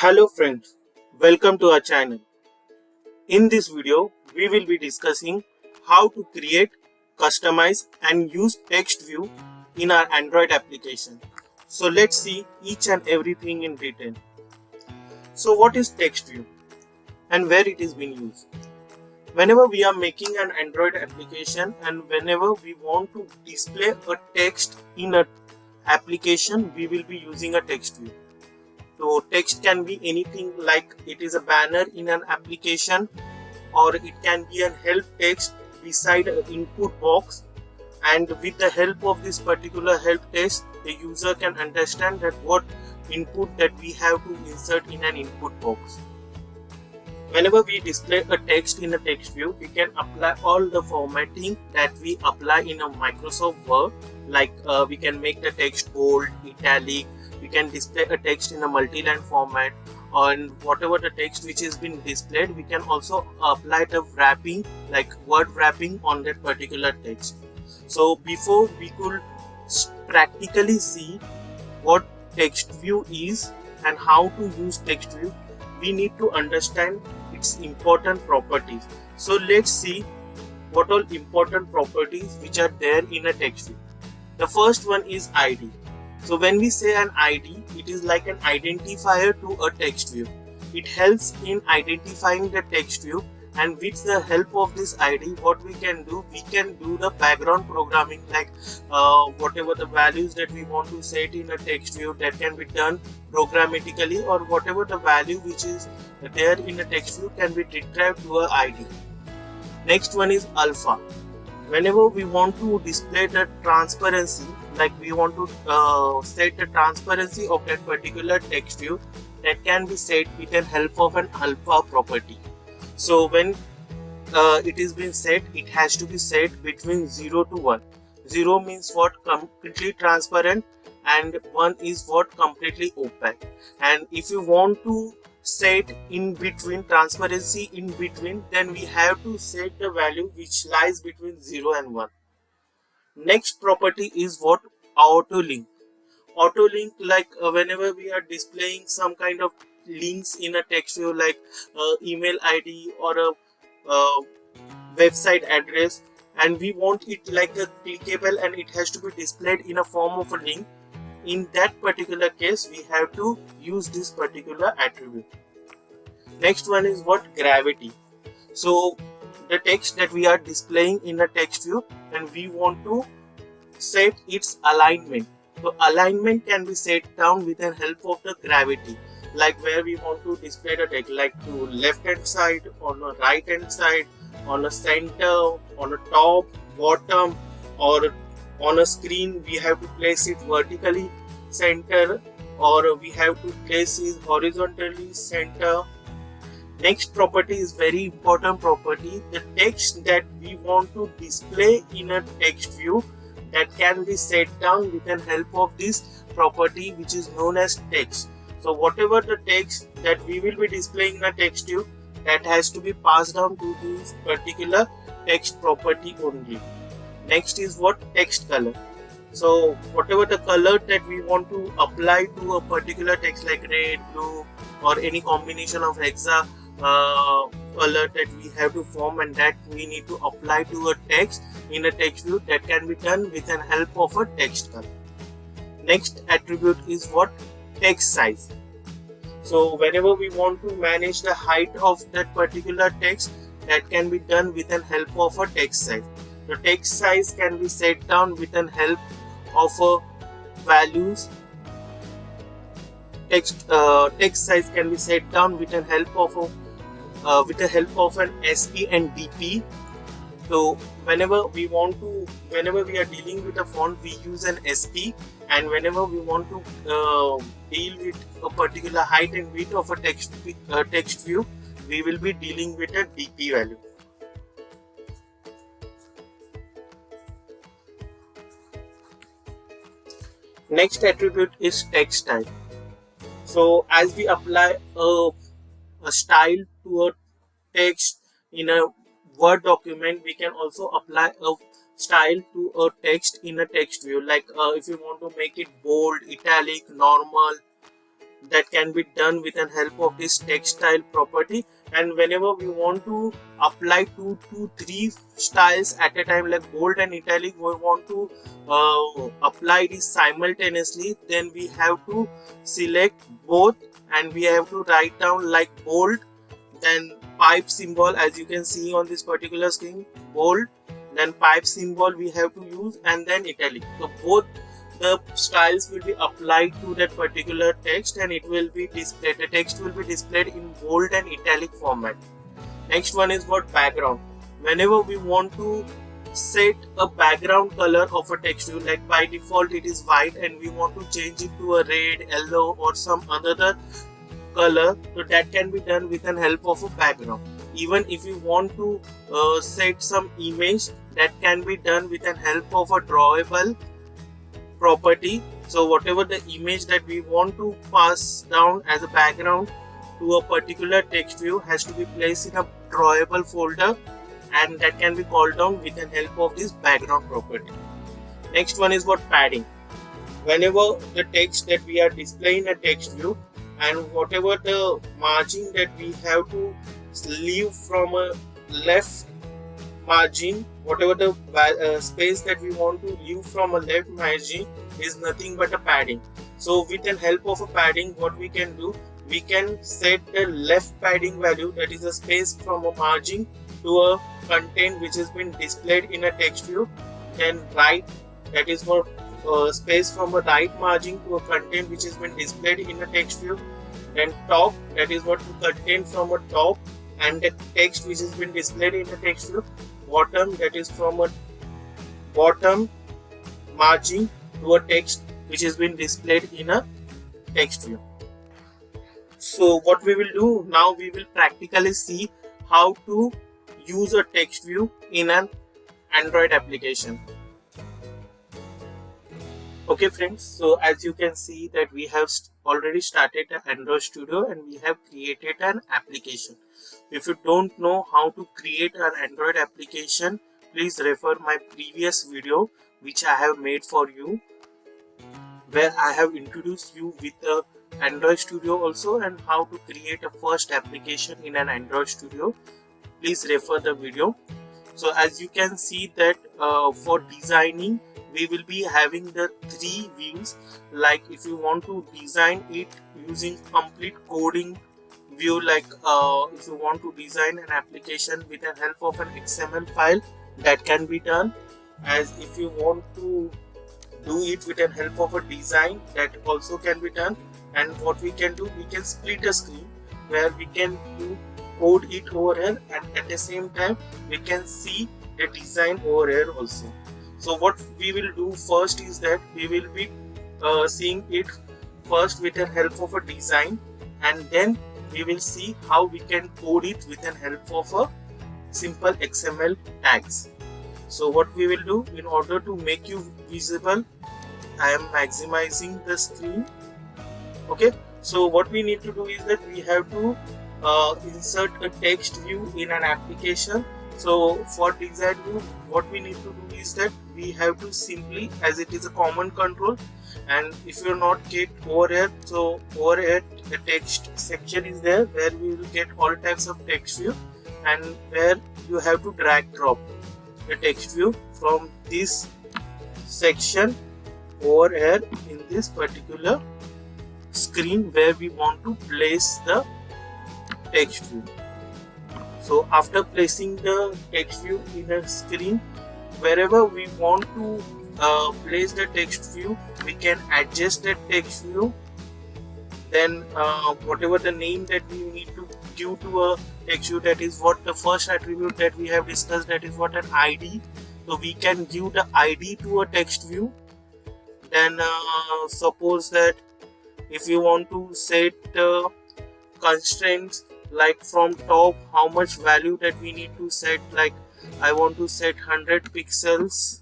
Hello friends, welcome to our channel. In this video, we will be discussing how to create, customize and use text view in our Android application. So let's see each and everything in detail. So what is text view and where it is being used? Whenever we are making an Android application and whenever we want to display a text in an application, we will be using a text view. So text can be anything like it is a banner in an application, or it can be a help text beside an input box, and with the help of this particular help text the user can understand that what input that we have to insert in an input box. Whenever we display a text in a text view, we can apply all the formatting that we apply in a Microsoft Word, like we can make the text bold, italic, we can display a text in a multi-line format, and whatever the text which is been displayed, we can also apply the wrapping, like word wrapping on that particular text. So before we could practically see what text view is and how to use text view, we need to understand its important properties. So let's see what all important properties which are there in a text view. The first one is ID. So when we say an ID, it is like an identifier to a text view. It helps in identifying the text view, and with the help of this ID, what we can do the background programming, like whatever the values that we want to set in a text view, that can be done programmatically, or whatever the value which is there in a text view can be retrieved to a ID. Next one is alpha. Whenever we want to display the transparency, like we want to set the transparency of that particular text view, that can be set with the help of an alpha property. So when it is being set, it has to be set between 0 to 1. 0 means what? Completely transparent, and 1 is what? Completely opaque. And if you want to set in between, transparency in between, then we have to set the value which lies between 0 and 1. Next property is what? Auto link. Auto link, like whenever we are displaying some kind of links in a text view, like email ID or a website address, and we want it like a clickable and it has to be displayed in a form of a link. In that particular case, we have to use this particular attribute. Next one is what? Gravity. So the text that we are displaying in a text view, and we want to set its alignment. So alignment can be set down with the help of the gravity, like where we want to display the text, like to left hand side, on a right hand side, on a center, on a top, bottom, or on a screen we have to place it vertically center, or we have to place it horizontally center. Next property is very important property. The text that we want to display in a text view, that can be set down with the help of this property which is known as text. So whatever the text that we will be displaying in a text view, that has to be passed down to this particular text property only. Next is what? Text color. So whatever the color that we want to apply to a particular text, like red, blue, or any combination of hexa color that we have to form, and that we need to apply to a text in a text view, that can be done with the help of a text color. Next attribute is what? Text size. So whenever we want to manage the height of that particular text, that can be done with the help of a text size. The text size can be set down with the help of values. Text size can be set down with the help of an SP and DP. So whenever we are dealing with a font, we use an SP, and whenever we want to deal with a particular height and width of a text view, we will be dealing with a DP value. Next attribute is text style. So as we apply a style to a text in a Word document, we can also apply a style to a text in a text view, like if you want to make it bold, italic, normal, that can be done with the help of this text style property. And whenever we want to apply 2 to 3 styles at a time, like bold and italic, we want to apply this simultaneously, then we have to select both and we have to write down like bold, then pipe symbol, as you can see on this particular screen, bold, then pipe symbol we have to use, and then italic. So both the styles will be applied to that particular text and it will be displayed. The text will be displayed in bold and italic format. Next one is about background. Whenever we want to set a background color of a text view, like by default it is white and we want to change it to a red, yellow or some other color, so that can be done with the help of a background. Even if you want to set some image, that can be done with the help of a drawable property. So whatever the image that we want to pass down as a background to a particular text view has to be placed in a drawable folder, and that can be called down with the help of this background property. Next one is about padding. Whenever the text that we are displaying a text view, and whatever the margin that we have to leave from a left margin, whatever the space that we want to leave from a left margin is nothing but a padding. So with the help of a padding, what we can do, we can set the left padding value, that is a space from a margin to a content which has been displayed in a text view, then right, that is for space from a right margin to a content which has been displayed in a text view, then top, that is what content from a top and the text which has been displayed in the text view, bottom, that is from a bottom margin to a text which has been displayed in a text view. So what we will do now, we will practically see how to use a text view in an Android application. Okay friends, so as you can see that we have already started an Android Studio and we have created an application. If you don't know how to create an Android application, please refer my previous video which I have made for you, where I have introduced you with the Android Studio also and how to create a first application in an Android Studio. Please refer the video. So as you can see that for designing, we will be having the 3 views. Like if you want to design it using complete coding view, like if you want to design an application with the help of an XML file, that can be done. As if you want to do it with the help of a design, that also can be done. And what we can do, we can split a screen where we can do code it over here and at the same time we can see the design over here also. So what we will do first is that we will be seeing it first with the help of a design, and then we will see how we can code it with the help of a simple XML tags. So what we will do, in order to make you visible, I am maximizing the screen. Okay, so what we need to do is that we have to insert a text view in an application. So for design view, what we need to do is that we have to simply, as it is a common control, and if you are not get over here, so over here the text section is there where we will get all types of text view, and where you have to drag drop the text view from this section over here in this particular screen where we want to place the text view. So after placing the text view in a screen, wherever we want to place the text view, we can adjust the text view. Then whatever the name that we need to give to a text view, that is what the first attribute that we have discussed, that is what an ID. So we can give the ID to a text view. Then suppose that if you want to set constraints, like from top how much value that we need to set, like I want to set 100 pixels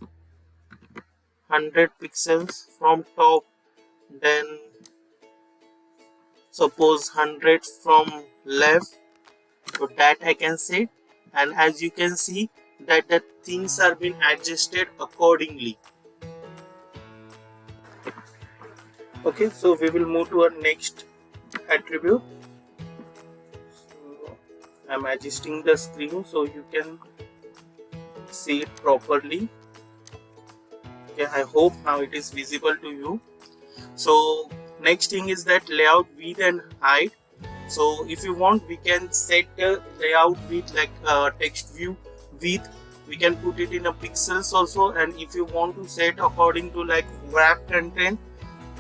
from top, then suppose 100 from left, so that I can set. And as you can see that the things are being adjusted accordingly. Okay, so we will move to our next attribute. So I'm adjusting the screen so you can see it properly. Okay, I hope now it is visible to you. So next thing is that layout width and height. So if you want, we can set the layout width like text view width. We can put it in a pixels also, and if you want to set according to like wrap content,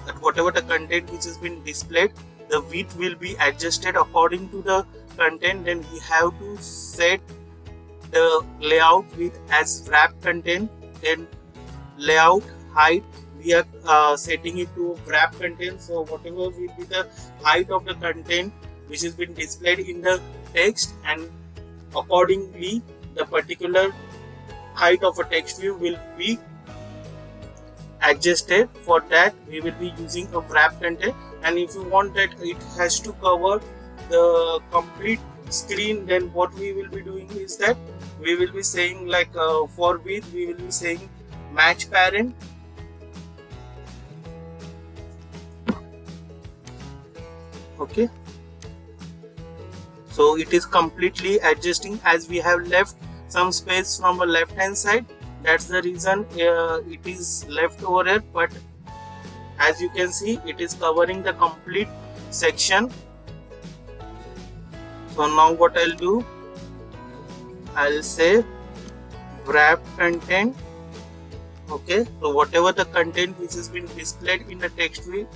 that whatever the content which has been displayed, the width will be adjusted according to the content. Then we have to set the layout width as wrap content, then layout height we are setting it to wrap content. So whatever will be the height of the content which has been displayed in the text, and accordingly the particular height of a text view will be adjusted. For that we will be using a wrap content. And if you want that it has to cover the complete screen, then what we will be doing is that we will be saying like for width we will be saying match parent. Okay, so it is completely adjusting as we have left some space from the left hand side. That's the reason it is left over here, but as you can see it is covering the complete section. So now what I'll do, I'll say wrap content. Okay, so whatever the content which has been displayed in the text view,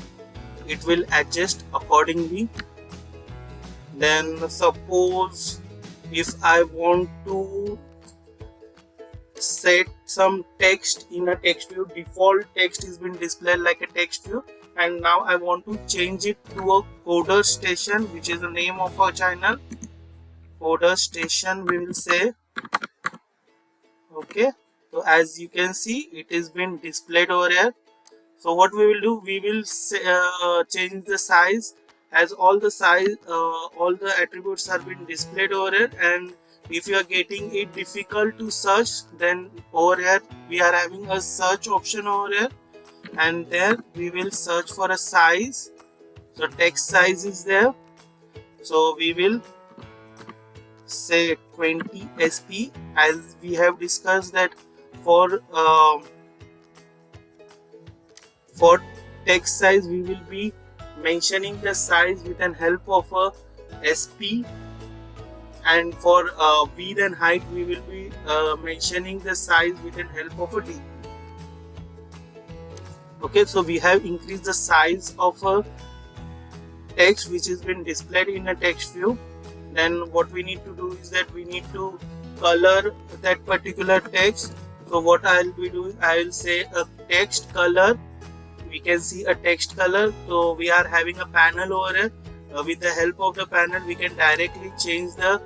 it will adjust accordingly. Then suppose if I want to set some text in a text view, default text is been displayed like a text view, and now I want to change it to a coder station, which is the name of our channel. Coder station we will say. Okay, so as you can see it is been displayed over here. So what we will do, we will change the size, as all the size all the attributes are being displayed over here. And if you are getting it difficult to search, then over here we are having a search option over here, and there we will search for a size. So text size is there, so we will say 20 sp. As we have discussed that for text size we will be mentioning the size with the help of a sp, and for width and height we will be mentioning the size with the help of a d. Okay, so we have increased the size of a text which has been displayed in a text view. Then what we need to do is that we need to color that particular text. So what I will be doing, I will say a text color. We can see a text color. So we are having a panel over here. With the help of the panel we can directly change the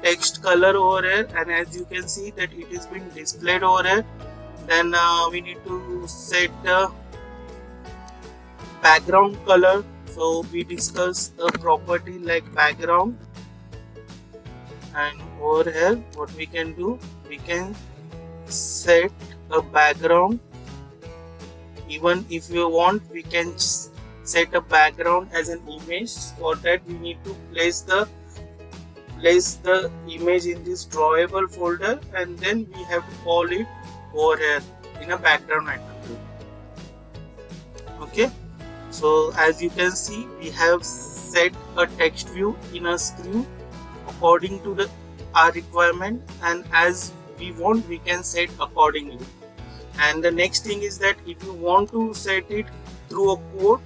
text color over here, and as you can see that it is being displayed over here. Then we need to set the background color. So we discuss a property like background, and over here what we can do, we can set a background. Even if you want, we can set a background as an image. For that we need to place the image in this drawable folder, and then we have to call it over here in a background attribute. Okay, so as you can see we have set a text view in a screen according to our requirement, and as we want we can set accordingly. And the next thing is that if you want to set it through a code,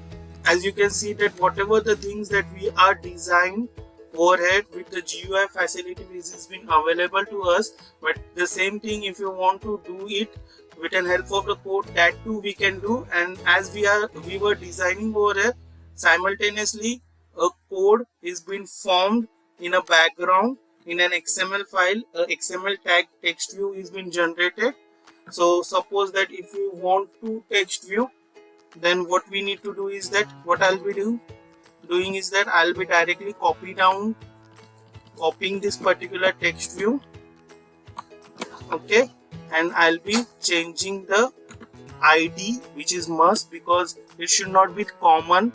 as you can see that whatever the things that we are designed overhead with the GUI facility which has been available to us, but the same thing if you want to do it with the help of the code, that too we can do. And as we were designing over here, simultaneously a code is being formed in a background in an XML file. A XML tag text view is being generated. So suppose that if you want to text view, then what we need to do is that what I'll be doing is that I'll be directly copying this particular text view. Okay, and I'll be changing the ID which is must, because it should not be common.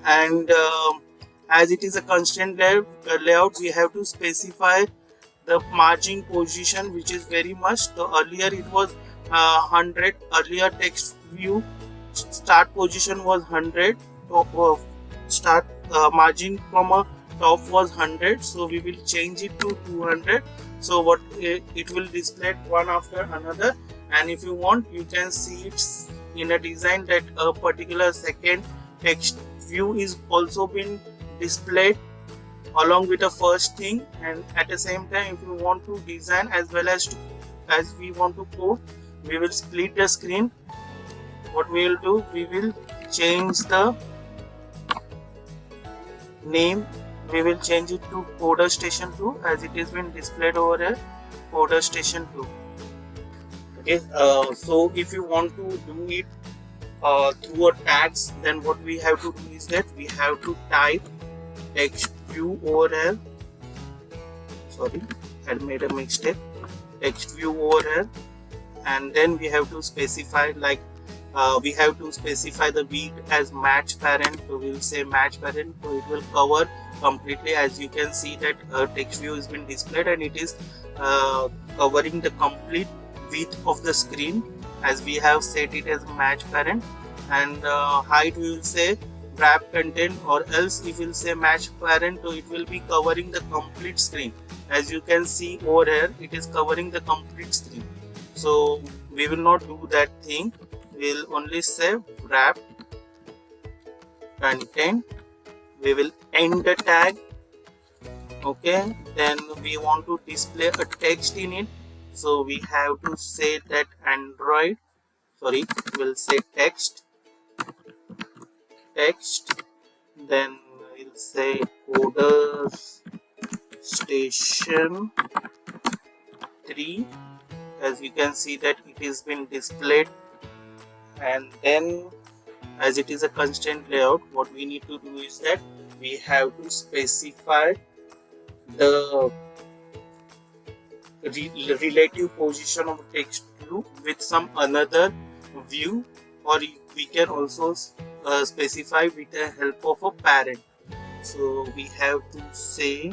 and as it is a constant layout, we have to specify the margin position, which is very much. So earlier it was 100. Earlier text view start position was 100, top of start margin from a top was 100, so we will change it to 200. So what it will display one after another, and if you want, you can see it in a design that a particular second text view is also been displayed along with the first thing. And at the same time, if you want to design as well as we want to code, we will split the screen. What we will do, we will change the name, we will change it to Coder Station 2, as it has been displayed over here, Coder Station 2. Okay, so if you want to do it through a tags, then what we have to do is that we have to type text view over here. Sorry, I made a mistake. Text view over here, and then we have to specify, like we have to specify the width as match parent. So we will say match parent, so it will cover completely. As you can see that text view has been displayed, and it is covering the complete width of the screen, as we have set it as match parent. And height, we will say wrap content, or else if we will say match parent, so it will be covering the complete screen. As you can see over here, it is covering the complete screen. So we will not do that thing. We will only say wrap content. We will end the tag. Okay, then we want to display a text in it, so we have to say that Android, sorry, we'll say text, then we'll say Coder Station 3. As you can see that it is been displayed, and then as it is a constant layout, what we need to do is that we have to specify the relative position of text view with some another view, or we can also specify with the help of a parent. So we have to say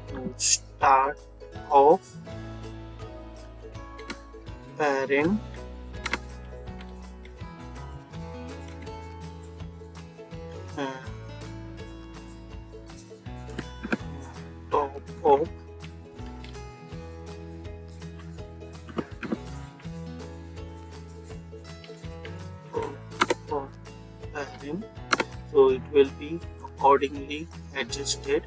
to start of parent top of parent, so it will be accordingly adjusted.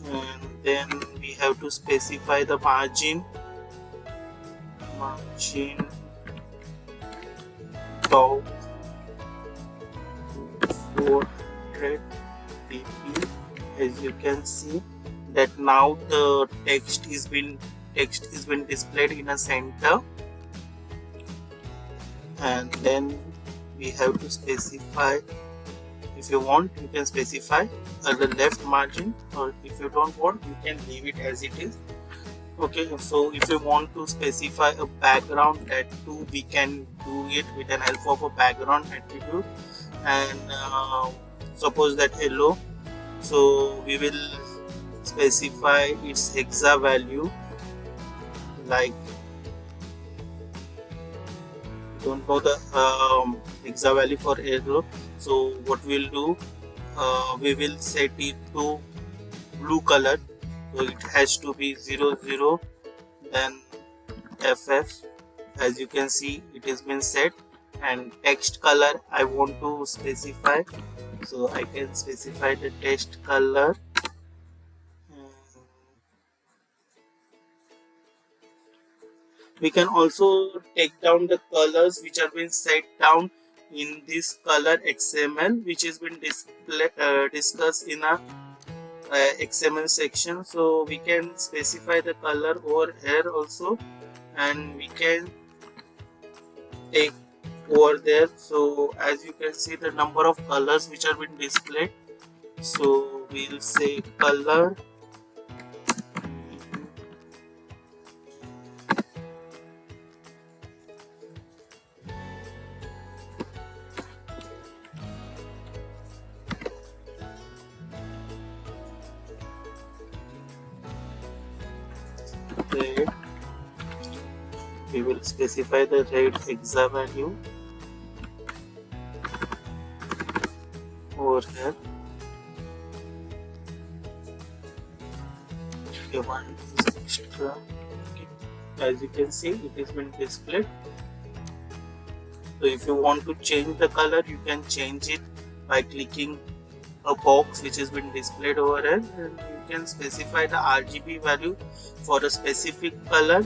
And then we have to specify the margin top 400 dp. As you can see that now the text is been displayed in a center. And then we have to specify, if you want you can specify the left margin, or if you don't want you can leave it as it is. Okay, so if you want to specify a background, that too we can do it with an help of a background attribute. And suppose that hello, so we will specify its hexa value, like don't know the hexa value for hello. So what we'll do, we will set it to blue color, so it has to be 00, then ff. As you can see it has been set. And text color I want to specify, so I can specify the text color. We can also take down the colors which have been set down in this color XML, which has been discussed in a XML section. So we can specify the color over here also, and we can take over there. So as you can see the number of colors which are been displayed, so we'll say color red. We will specify the red hexa value over here. Okay, one is extra. Okay. As you can see, it has been displayed. So if you want to change the color, you can change it by clicking a box which has been displayed over here, and you can specify the RGB value for a specific color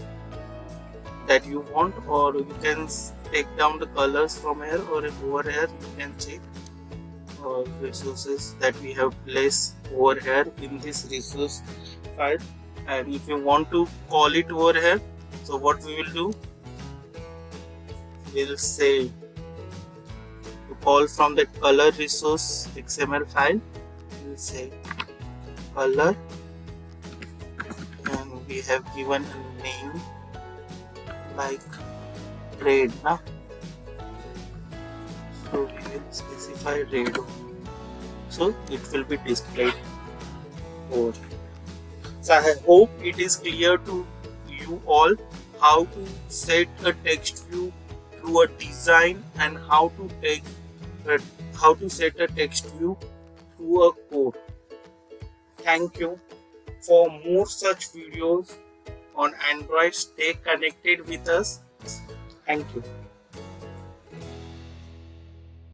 that you want, or you can take down the colors from here, or over here you can check resources that we have placed over here in this resource file. And if you want to call it over here, so what we will do, we'll say to call from the color resource XML file, we'll say color, and we have given a name like red, na? So we will specify red, so it will be displayed over. So I hope it is clear to you all how to set a text view through a design, and how to set a text view through a code. Thank you. For more such videos on Android, stay connected with us. Thank you.